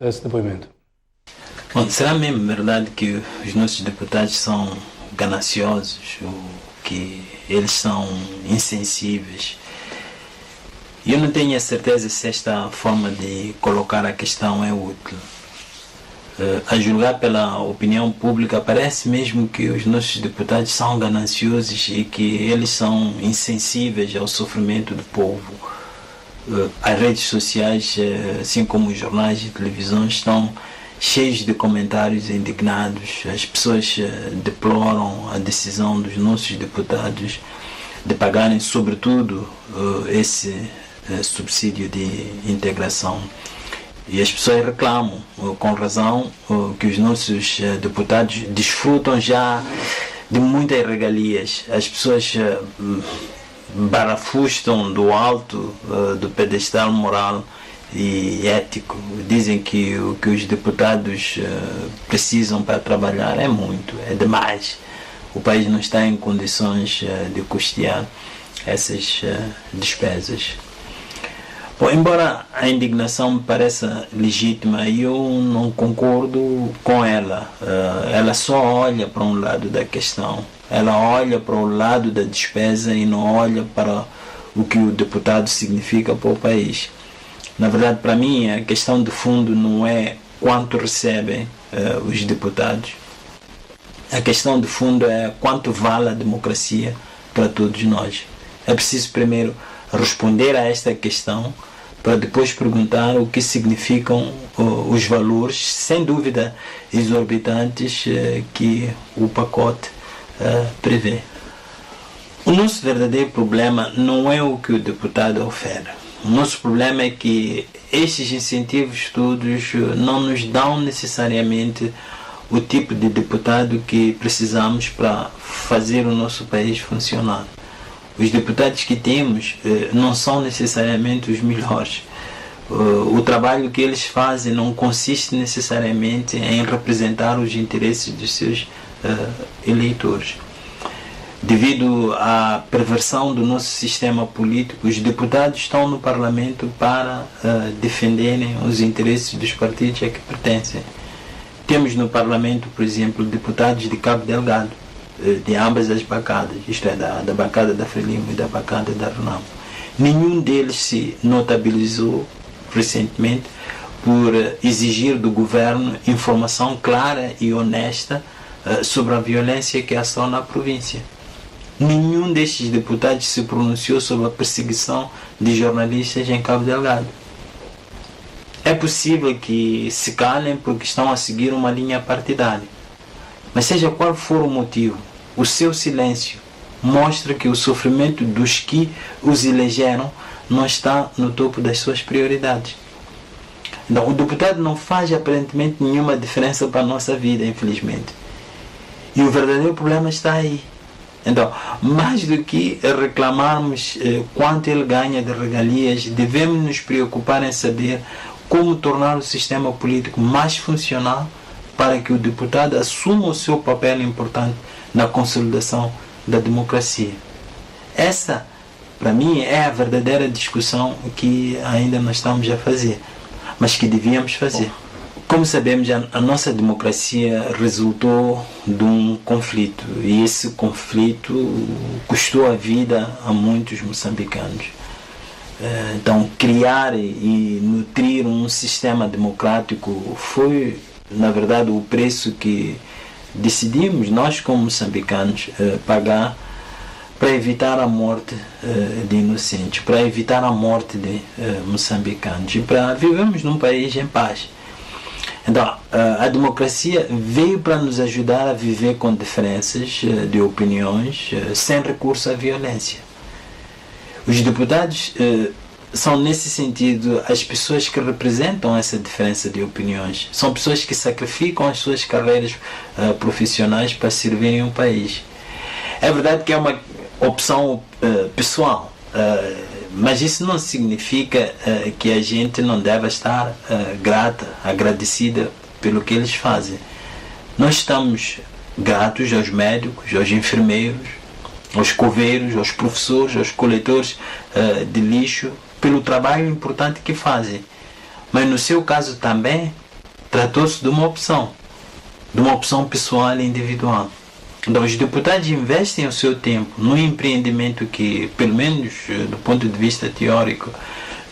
esse depoimento. Bom, será mesmo verdade que os nossos deputados são gananciosos, ou que eles são insensíveis? Eu não tenho a certeza se esta forma de colocar a questão é útil. A julgar pela opinião pública, parece mesmo que os nossos deputados são gananciosos e que eles são insensíveis ao sofrimento do povo. As redes sociais, assim como os jornais e televisões, estão cheios de comentários indignados. As pessoas deploram a decisão dos nossos deputados de pagarem, sobretudo, esse subsídio de integração. E as pessoas reclamam, com razão, que os nossos deputados desfrutam já de muitas regalias. As pessoas barafustam do alto do pedestal moral e ético. Dizem que o que os deputados precisam para trabalhar é muito, é demais. O país não está em condições de custear essas despesas. Bom, embora a indignação me pareça legítima, eu não concordo com ela. Ela só olha para um lado da questão. Ela olha para o lado da despesa e não olha para o que o deputado significa para o país. Na verdade, para mim, a questão de fundo não é quanto recebem os deputados. A questão de fundo é quanto vale a democracia para todos nós. É preciso primeiro responder a esta questão para depois perguntar o que significam os valores, sem dúvida exorbitantes, que o pacote prevê. O nosso verdadeiro problema não é o que o deputado oferece. O nosso problema é que estes incentivos todos não nos dão necessariamente o tipo de deputado que precisamos para fazer o nosso país funcionar. Os deputados que temos não são necessariamente os melhores. O trabalho que eles fazem não consiste necessariamente em representar os interesses dos seus eleitores. Devido à perversão do nosso sistema político, os deputados estão no Parlamento para defenderem os interesses dos partidos a que pertencem. Temos no Parlamento, por exemplo, deputados de Cabo Delgado, de ambas as bancadas, isto é, da bancada da Frelimo e da bancada da Renamo. Nenhum deles se notabilizou recentemente por exigir do governo informação clara e honesta sobre a violência que assola na província. Nenhum destes deputados se pronunciou sobre a perseguição de jornalistas em Cabo Delgado. É possível que se calem porque estão a seguir uma linha partidária. Mas seja qual for o motivo, o seu silêncio mostra que o sofrimento dos que os elegeram não está no topo das suas prioridades. Então, o deputado não faz aparentemente nenhuma diferença para a nossa vida, infelizmente. E o verdadeiro problema está aí. Então, mais do que reclamarmos quanto ele ganha de regalias, devemos nos preocupar em saber como tornar o sistema político mais funcional para que o deputado assuma o seu papel importante na consolidação da democracia. Essa, para mim, é a verdadeira discussão que ainda não estamos a fazer, mas que devíamos fazer. Como sabemos, a nossa democracia resultou de um conflito, e esse conflito custou a vida a muitos moçambicanos. Então, criar e nutrir um sistema democrático foi, na verdade, o preço que decidimos, nós como moçambicanos, pagar para evitar a morte de inocentes, para evitar a morte de moçambicanos e para vivermos num país em paz. Então, a democracia veio para nos ajudar a viver com diferenças de opiniões, sem recurso à violência. Os deputados são, nesse sentido, as pessoas que representam essa diferença de opiniões. São pessoas que sacrificam as suas carreiras profissionais para servirem o país. É verdade que é uma opção pessoal, mas isso não significa que a gente não deve estar grata, agradecida pelo que eles fazem. Nós estamos gratos aos médicos, aos enfermeiros, aos coveiros, aos professores, aos coletores de lixo, pelo trabalho importante que fazem. Mas no seu caso também, tratou-se de uma opção pessoal e individual. Então, os deputados investem o seu tempo num empreendimento que, pelo menos do ponto de vista teórico,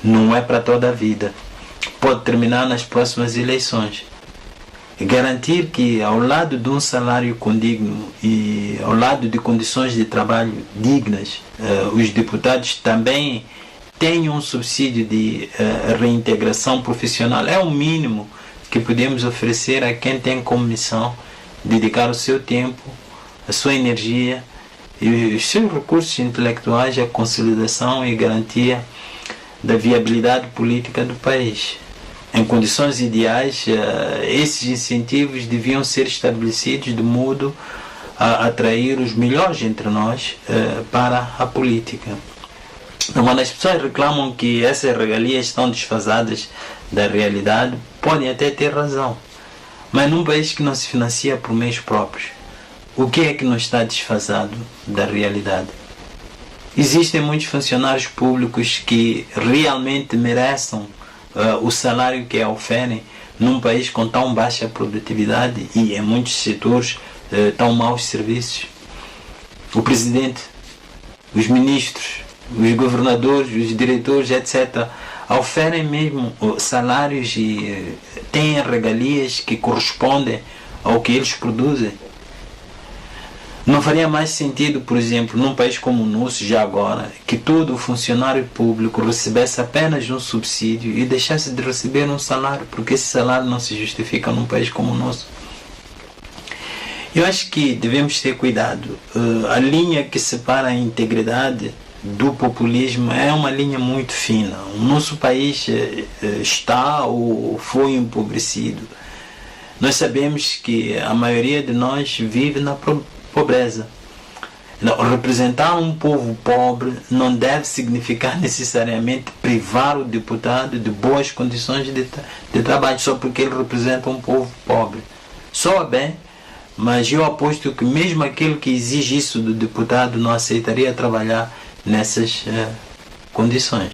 não é para toda a vida. Pode terminar nas próximas eleições. Garantir que, ao lado de um salário condigno e ao lado de condições de trabalho dignas, os deputados também tenham um subsídio de reintegração profissional é o mínimo que podemos oferecer a quem tem como missão dedicar o seu tempo, a sua energia e os seus recursos intelectuais à consolidação e garantia da viabilidade política do país. Em condições ideais, esses incentivos deviam ser estabelecidos de modo a atrair os melhores entre nós para a política. Quando as pessoas reclamam que essas regalias estão desfasadas da realidade, podem até ter razão. Mas num país que não se financia por meios próprios, o que é que não está desfasado da realidade? Existem muitos funcionários públicos que realmente merecem o salário que oferem num país com tão baixa produtividade e em muitos setores tão maus serviços. O presidente, os ministros, os governadores, os diretores, etc., oferem mesmo salários e têm regalias que correspondem ao que eles produzem. Não faria mais sentido, por exemplo, num país como o nosso, já agora, que todo funcionário público recebesse apenas um subsídio e deixasse de receber um salário, porque esse salário não se justifica num país como o nosso. Eu acho que devemos ter cuidado. A linha que separa a integridade do populismo é uma linha muito fina. O nosso país está ou foi empobrecido. Nós sabemos que a maioria de nós vive na pobreza. Representar um povo pobre não deve significar necessariamente privar o deputado de boas condições de trabalho só porque ele representa um povo pobre. Soa bem, mas eu aposto que mesmo aquele que exige isso do deputado não aceitaria trabalhar nessas condições.